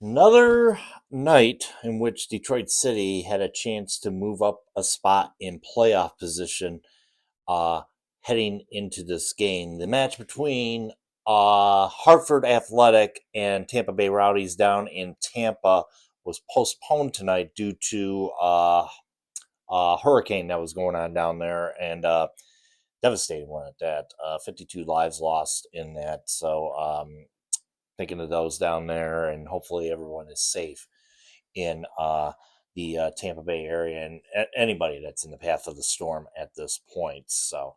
Another night in which Detroit City had a chance to move up a spot in playoff position uh, heading into this game. The match between Hartford Athletic and Tampa Bay Rowdies down in Tampa was postponed tonight due to a hurricane that was going on down there, and devastating one at that. 52 lives lost in that. So thinking of those down there, and hopefully everyone is safe in the Tampa Bay area and anybody that's in the path of the storm at this point. So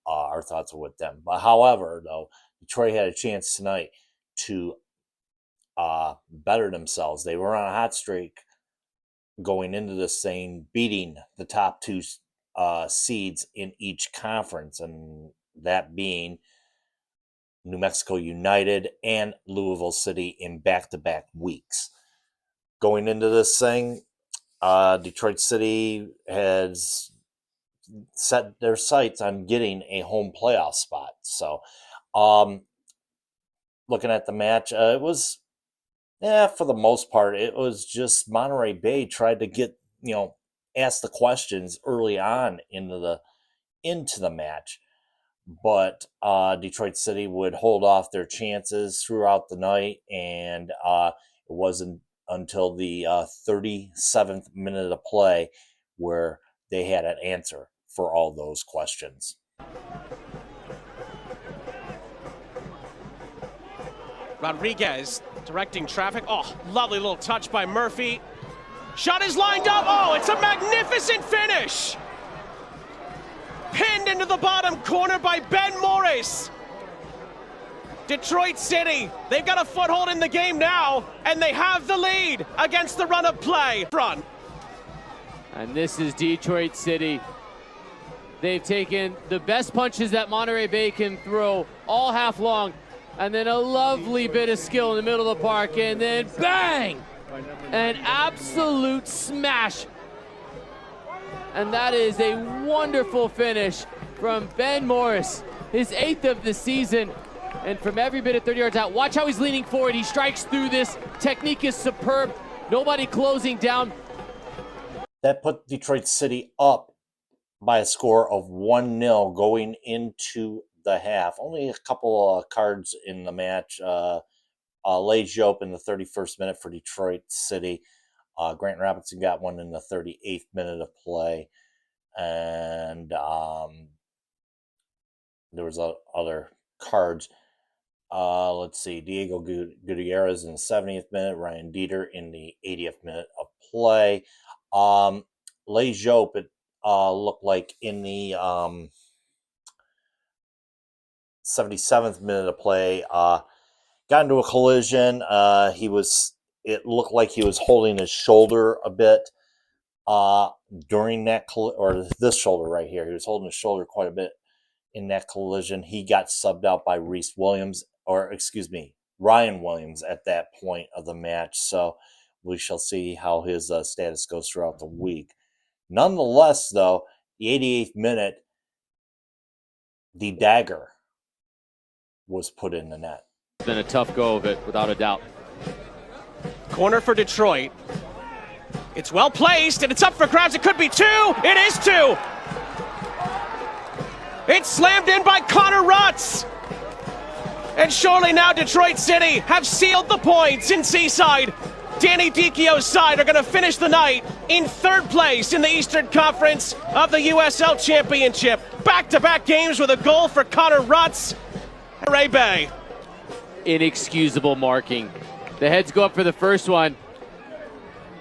our thoughts are with them. But however, though, Detroit had a chance tonight to better themselves. They were on a hot streak going into this thing, beating the top two seeds in each conference, and that being New Mexico United and Louisville City in back-to-back weeks. Going into this thing, Detroit City has set their sights on getting a home playoff spot. So, looking at the match, it was, for the most part, it was just Monterey Bay tried to get, ask the questions early on into the match. But Detroit City would hold off their chances throughout the night, and it wasn't until the 37th minute of play where they had an answer for all those questions. Rodriguez directing traffic. Oh, lovely little touch by Murphy. Shot is lined up. Oh, it's a magnificent finish. Pinned into the bottom corner by Ben Morris. Detroit City, they've got a foothold in the game now, and they have the lead against the run of play. Front. And this is Detroit City. They've taken the best punches that Monterey Bay can throw all half long, and then a lovely bit of skill in the middle of the park, and then bang! An absolute smash. And that is a wonderful finish from Ben Morris, his 8th of the season. And from every bit of 30 yards out, watch how he's leaning forward. He strikes through this. Technique is superb. Nobody closing down. That put Detroit City up by a score of 1-0 going into the half. Only a couple of cards in the match. Lay Jope in the 31st minute for Detroit City. Grant Robinson got one in the 38th minute of play. And there was other cards. Let's see. Diego Gutierrez in the 70th minute. Ryan Dieter in the 80th minute of play. Lay Jope, it looked like in the 77th minute of play, got into a collision. It looked like he was holding his shoulder a bit during that or this shoulder right here. He was holding his shoulder quite a bit in that collision. He got subbed out by Ryan Williams at that point of the match. So we shall see how his status goes throughout the week. Nonetheless, though, the 88th minute, the dagger was put in the net. It's been a tough go of it, without a doubt. Corner for Detroit. It's well placed, and it's up for grabs. It could be two. It is two. It's slammed in by Connor Rutz. And surely now Detroit City have sealed the points in Seaside. Danny Dicchio's side are going to finish the night in 3rd place in the Eastern Conference of the USL Championship. Back-to-back games with a goal for Connor Rutz. Ray Bay. Inexcusable marking. The heads go up for the first one,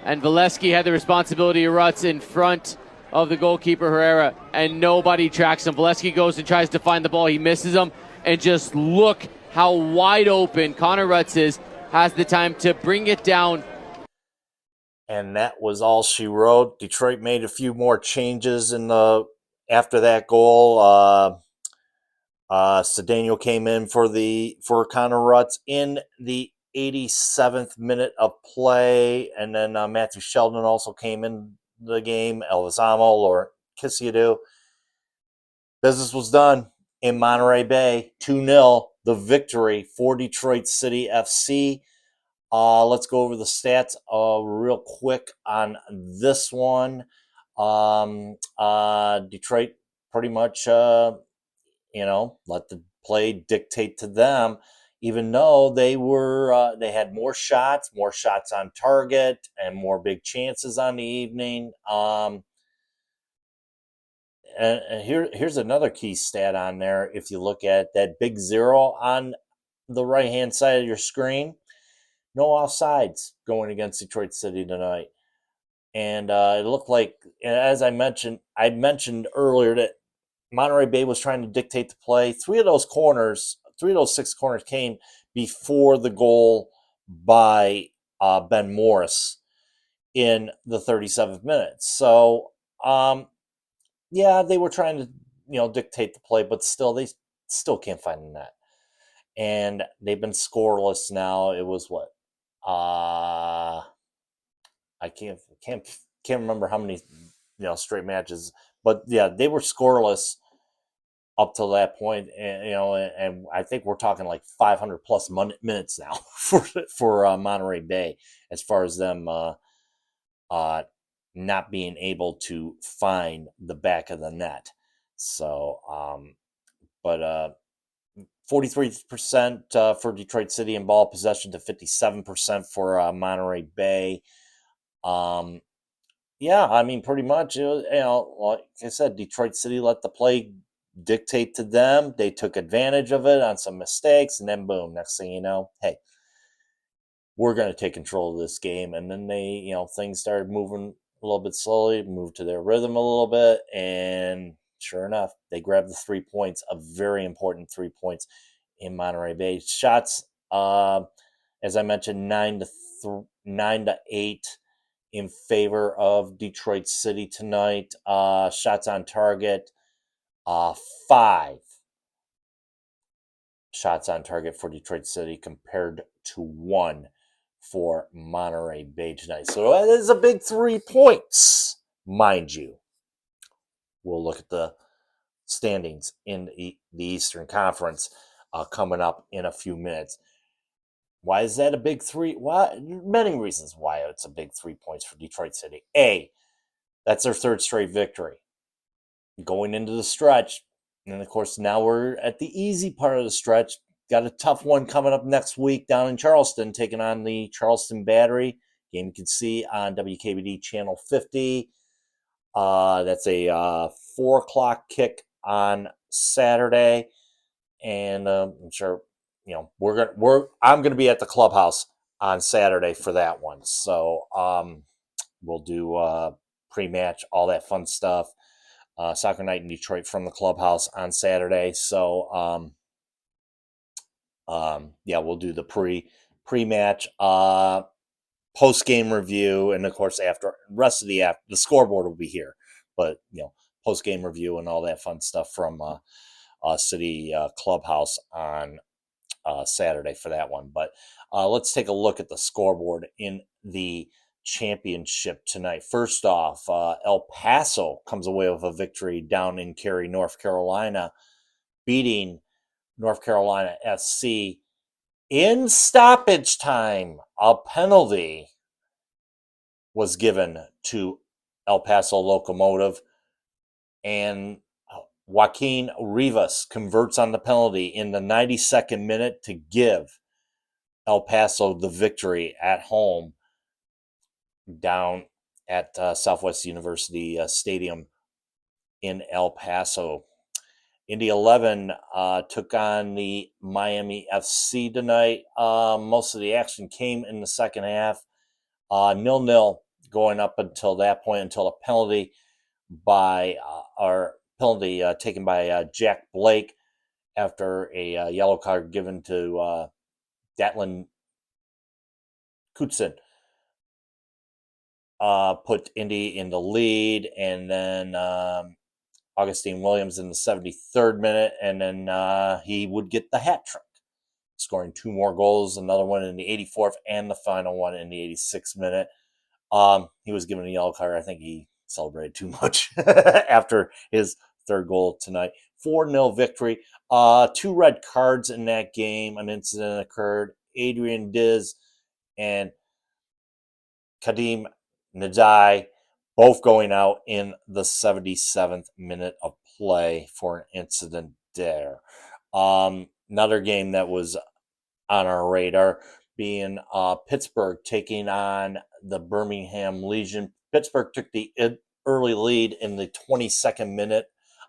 and Valesky had the responsibility of Rutz in front of the goalkeeper Herrera, and nobody tracks him. Valesky goes and tries to find the ball. He misses him, and just look how wide open Connor Rutz is. Has the time to bring it down. And that was all she wrote. Detroit made a few more changes after that goal. Cedeno came in for Connor Rutz in the 87th minute of play, and then Matthew Sheldon also came in the game. Elvis Amo, Laurent Kisiadou. Business was done in Monterey Bay. 2-0, the victory for Detroit City FC. Let's go over the stats real quick on this one. Detroit pretty much, let the play dictate to them, even though they had more shots on target, and more big chances on the evening. And here's another key stat on there. If you look at that big 0 on the right-hand side of your screen, no offsides going against Detroit City tonight. And it looked like, as I mentioned earlier, that Monterey Bay was trying to dictate the play. 3 of those 6 corners came before the goal by Ben Morris in the 37th minute. So, yeah, they were trying to, dictate the play, but they still can't find the net. And they've been scoreless now. It was what? I can't remember how many straight matches, but yeah, they were scoreless up till that point, and I think we're talking like 500 plus minutes now for Monterey Bay, as far as them not being able to find the back of the net. So, but 43% for Detroit City in ball possession to 57% for Monterey Bay. Yeah, I mean, pretty much, like I said, Detroit City let the play dictate to them. They took advantage of it on some mistakes, and then boom, next thing you know, hey, we're going to take control of this game. And then things started moving a little bit slowly, moved to their rhythm a little bit, and sure enough, they grabbed the 3 points, a very important 3 points in Monterey Bay. Shots, as I mentioned, 9-8 in favor of Detroit City tonight. Shots on target, 5 shots on target for Detroit City compared to 1 for Monterey Bay tonight. So that is a big 3 points, mind you. We'll look at the standings in the Eastern Conference coming up in a few minutes. Why is that a big 3? Why? Many reasons why it's a big 3 points for Detroit City. A, that's their 3rd straight victory. Going into the stretch, and of course now we're at the easy part of the stretch. Got a tough one coming up next week down in Charleston, taking on the Charleston Battery. Game you can see on WKBD Channel 50. That's a 4 o'clock kick on Saturday, and I'm sure I'm gonna be at the clubhouse on Saturday for that one. So we'll do pre-match, all that fun stuff. Soccer night in Detroit from the clubhouse on Saturday. So yeah, we'll do the pre-match, post-game review, and of course after the scoreboard will be here, but post-game review and all that fun stuff from City Clubhouse on Saturday for that one. But let's take a look at the scoreboard in the championship tonight. First off, El Paso comes away with a victory down in Cary, North Carolina, beating North Carolina SC in stoppage time. A penalty was given to El Paso Locomotive, and Joaquin Rivas converts on the penalty in the 92nd minute to give El Paso the victory at home down at Southwest University Stadium in El Paso. Indy 11 took on the Miami FC tonight. Most of the action came in the second half. 0-0 going up until that point, until a penalty taken by Jack Blake after a yellow card given to Datlin Kutsin. Put Indy in the lead, and then Augustine Williams in the 73rd minute, and then he would get the hat trick, scoring 2 more goals, another one in the 84th and the final one in the 86th minute. He was given a yellow card. I think he celebrated too much after his 3rd goal tonight. 4-0 victory. 2 red cards in that game. An incident occurred. Adrian Diz and Kadim Nadai, both going out in the 77th minute of play for an incident there. Another game that was on our radar being Pittsburgh taking on the Birmingham Legion. Pittsburgh took the early lead in the 22nd minute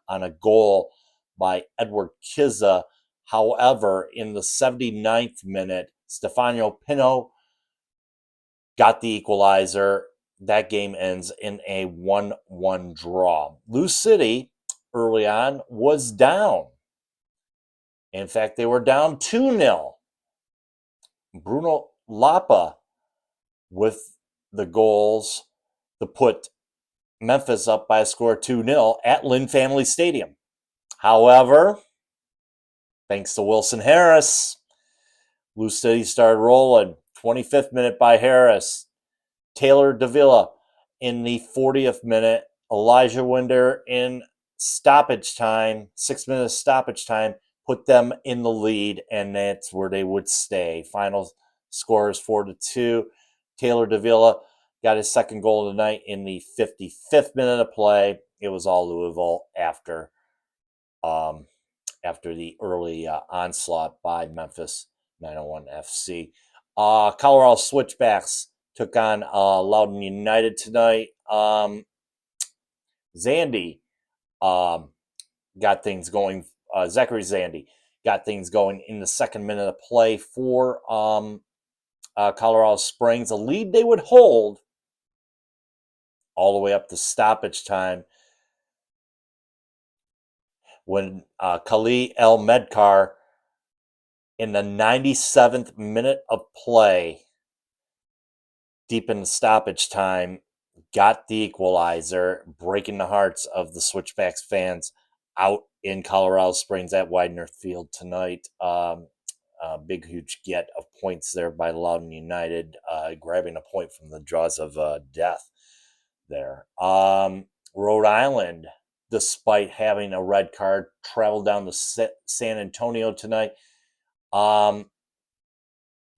on a goal by Edward Kizza. However, in the 79th minute, Stefano Pino got the equalizer. That game ends in a 1-1 draw. Lou City, early on, was down. In fact, they were down 2-0. Bruno Lapa with the goals to put Memphis up by a score of 2-0 at Lynn Family Stadium. However, thanks to Wilson Harris, Lou City started rolling. 25th minute by Harris. Taylor Davila in the 40th minute. Elijah Winder in stoppage time, 6 minutes stoppage time, put them in the lead, and that's where they would stay. Final score is 4-2. Taylor Davila got his second goal of the night in the 55th minute of play. It was all Louisville after the early onslaught by Memphis 901 FC. Colorado Switchbacks took on Loudoun United tonight. Zandy got things going. Zachary Zandy got things going in the second minute of play for Colorado Springs. A lead they would hold all the way up to stoppage time when Khalil El Medkar in the 97th minute of play, deep in the stoppage time, got the equalizer, breaking the hearts of the Switchbacks fans out in Colorado Springs at Widener Field tonight. Big, huge get of points there by Loudoun United, grabbing a point from the jaws of death there. Rhode Island, despite having a red card, traveled down to San Antonio tonight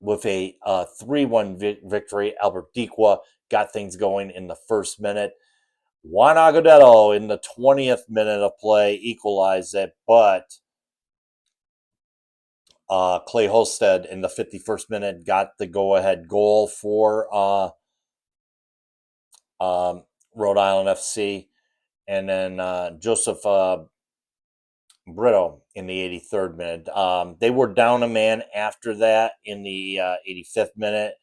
with a 3-1 victory. Albert Dequa got things going in the first minute. Juan Agudelo in the 20th minute of play equalized it, but Clay Holstead in the 51st minute got the go-ahead goal for Rhode Island FC. And then Joseph Brito in the 83rd minute. They were down a man after that in the 85th minute.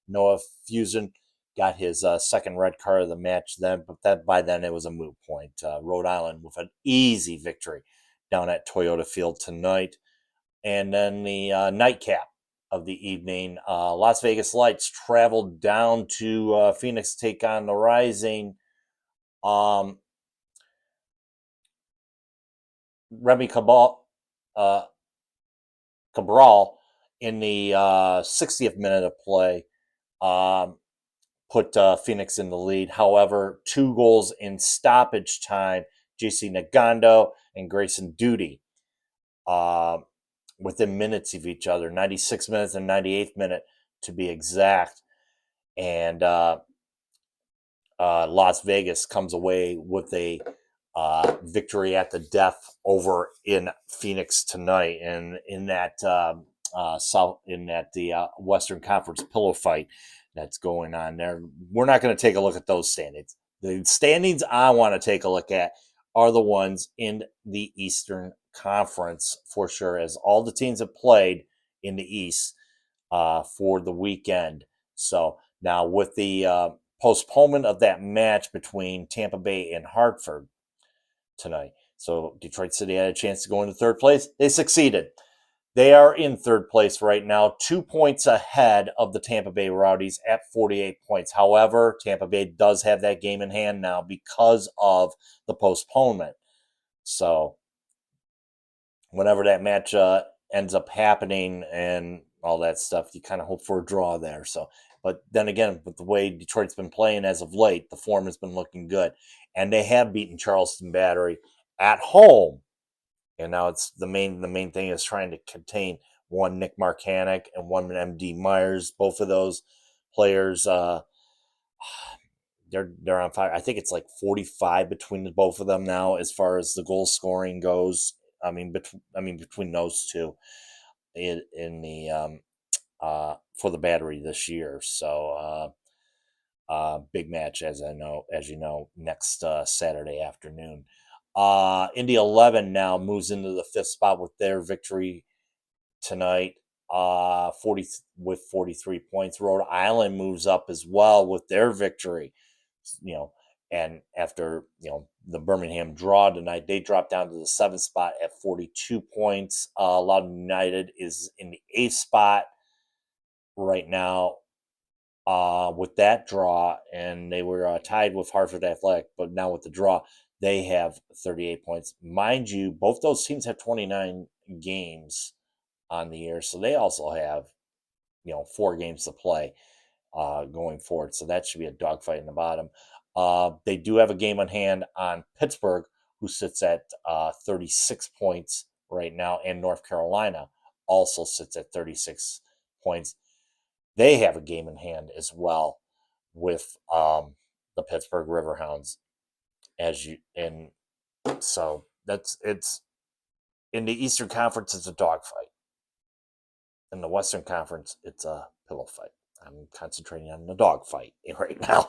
Noah Fusen got his second red card of the match then, but by then it was a moot point. Rhode Island with an easy victory down at Toyota Field tonight. And then the nightcap of the evening, Las Vegas Lights traveled down to Phoenix to take on the Rising. Remy Cabral in the 60th minute of play put Phoenix in the lead. However, 2 goals in stoppage time, JC Nagando and Grayson Duty, within minutes of each other, 96 minutes and 98th minute to be exact. And Las Vegas comes away with a victory at the death over in Phoenix tonight, and in that the Western Conference pillow fight that's going on there. We're not going to take a look at those standings. The standings I want to take a look at are the ones in the Eastern Conference for sure, as all the teams have played in the East for the weekend. So now with the postponement of that match between Tampa Bay and Hartford tonight, so Detroit City had a chance to go into third place. They succeeded. They are in third place right now, 2 points ahead of the Tampa Bay Rowdies at 48 points. However, Tampa Bay does have that game in hand now because of the postponement. So whenever that match ends up happening and all that stuff, you kind of hope for a draw there. So, but then again, with the way Detroit's been playing as of late, the form has been looking good. And they have beaten Charleston Battery at home. And now it's the main thing is trying to contain one Nick Marcanic and one MD Myers. Both of those players, they're on fire. I think it's like 45 between both of them now as far as the goal scoring goes. I mean, between those two in the for the Battery this year. So big match, as you know, next Saturday afternoon. Indy 11 now moves into the 5th spot with their victory tonight, 43 points. Rhode Island moves up as well with their victory, and after the Birmingham draw tonight, they dropped down to the 7th spot at 42 points. Loudoun United is in the 8th spot right now with that draw, and they were tied with Hartford Athletic, but now with the draw, they have 38 points. Mind you, both those teams have 29 games on the year, so they also have 4 games to play going forward. So that should be a dogfight in the bottom. They do have a game on hand on Pittsburgh, who sits at 36 points right now, and North Carolina also sits at 36 points. They have a game in hand as well with the Pittsburgh Riverhounds, so it's in the Eastern Conference. It's a dogfight. In the Western Conference, it's a pillow fight. I'm concentrating on the dogfight right now,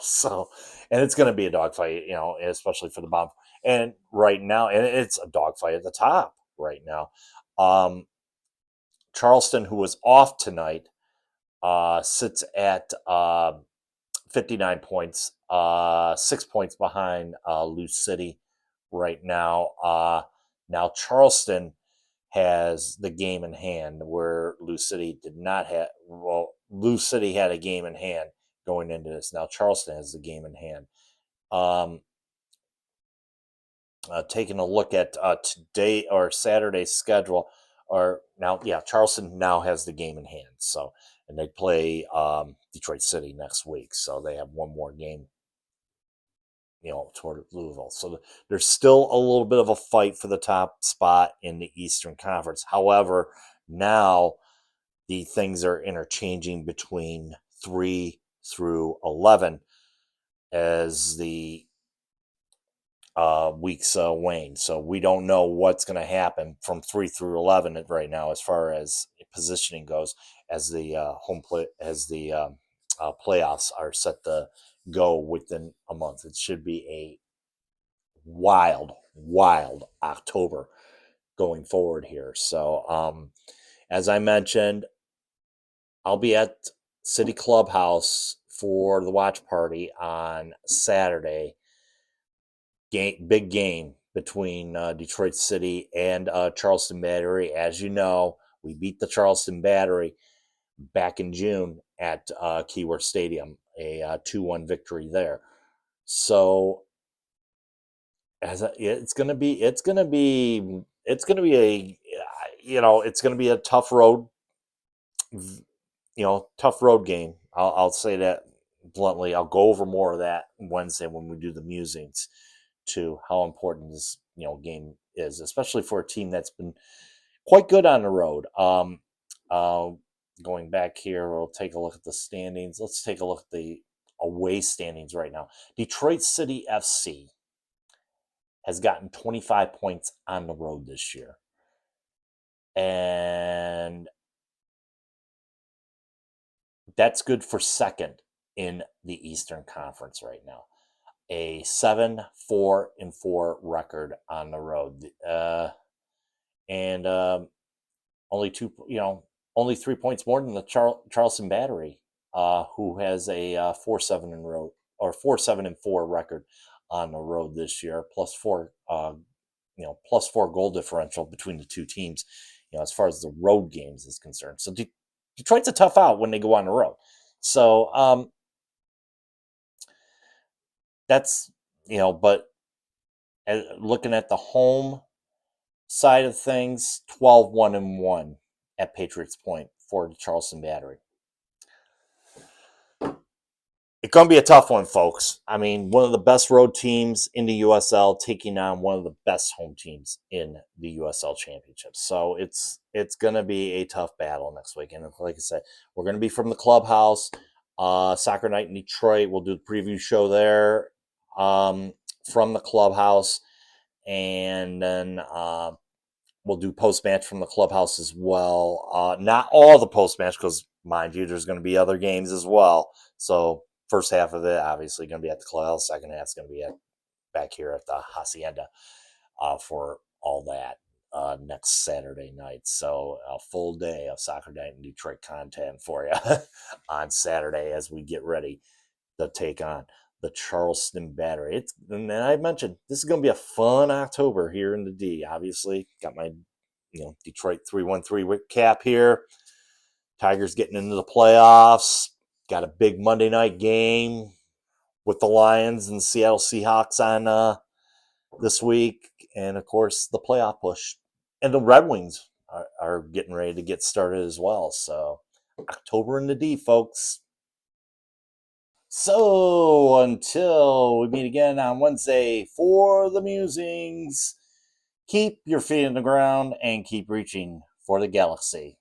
and it's going to be a dogfight, especially for the bottom. And right now, and it's a dogfight at the top right now. Charleston, who was off tonight, sits at 59 points, 6 points behind Lou City right now. Now Charleston has the game in hand, where Lou City did not have. Well, Lou City had a game in hand going into this. Now Charleston has the game in hand. Taking a look at today or Saturday's schedule, Charleston now has the game in hand. So, and they play Detroit City next week, so they have one more game, toward Louisville. So there's still a little bit of a fight for the top spot in the Eastern Conference. However, now the things are interchanging between 3 through 11 as the weeks wane. So we don't know what's going to happen from 3 through 11 right now as far as positioning goes, as the playoffs are set to go within a month. It should be a wild October going forward here. So as I mentioned, I'll be at City Clubhouse for the watch party on Saturday. Big game between Detroit City and Charleston Battery. As you know, we beat the Charleston Battery back in June at Keyworth Stadium, a 2-1 victory there. So it's going to be a tough road, tough road game. I'll say that bluntly. I'll go over more of that Wednesday when we do the musings to how important this game is, especially for a team that's been quite good on the road. Going back here, we'll take a look at the standings. Let's take a look at the away standings right now. Detroit City FC has gotten 25 points on the road this year, and that's good for second in the Eastern Conference right now. A 7-4-4 record on the road, and only 3 points more than the Charleston Battery, who has a 4-7-4 record on the road this year, plus 4 goal differential between the two teams, as far as the road games is concerned. So Detroit's a tough out when they go on the road. So that's, but looking at the home side of things, 12-1-1 at Patriots Point for the Charleston Battery. It's going to be a tough one, folks. I mean, one of the best road teams in the USL taking on one of the best home teams in the USL Championship. So it's going to be a tough battle next week. And like I said, we're going to be from the clubhouse. Soccer Night in Detroit. We'll do the preview show there from the clubhouse. And then we'll do post-match from the clubhouse as well. Not all the post-match because, mind you, there's going to be other games as well. So first half of it, obviously, going to be at the clubhouse. Second half is going to be back here at the Hacienda for all that next Saturday night. So a full day of Soccer Night in Detroit content for you on Saturday as we get ready to take on the Charleston Battery. And I mentioned this is going to be a fun October here in the D. Obviously, got my Detroit 313 cap here. Tigers getting into the playoffs. Got a big Monday night game with the Lions and Seattle Seahawks on this week. And, of course, the playoff push. And the Red Wings are getting ready to get started as well. So, October in the D, folks. So, until we meet again on Wednesday for the musings, keep your feet in the ground and keep reaching for the galaxy.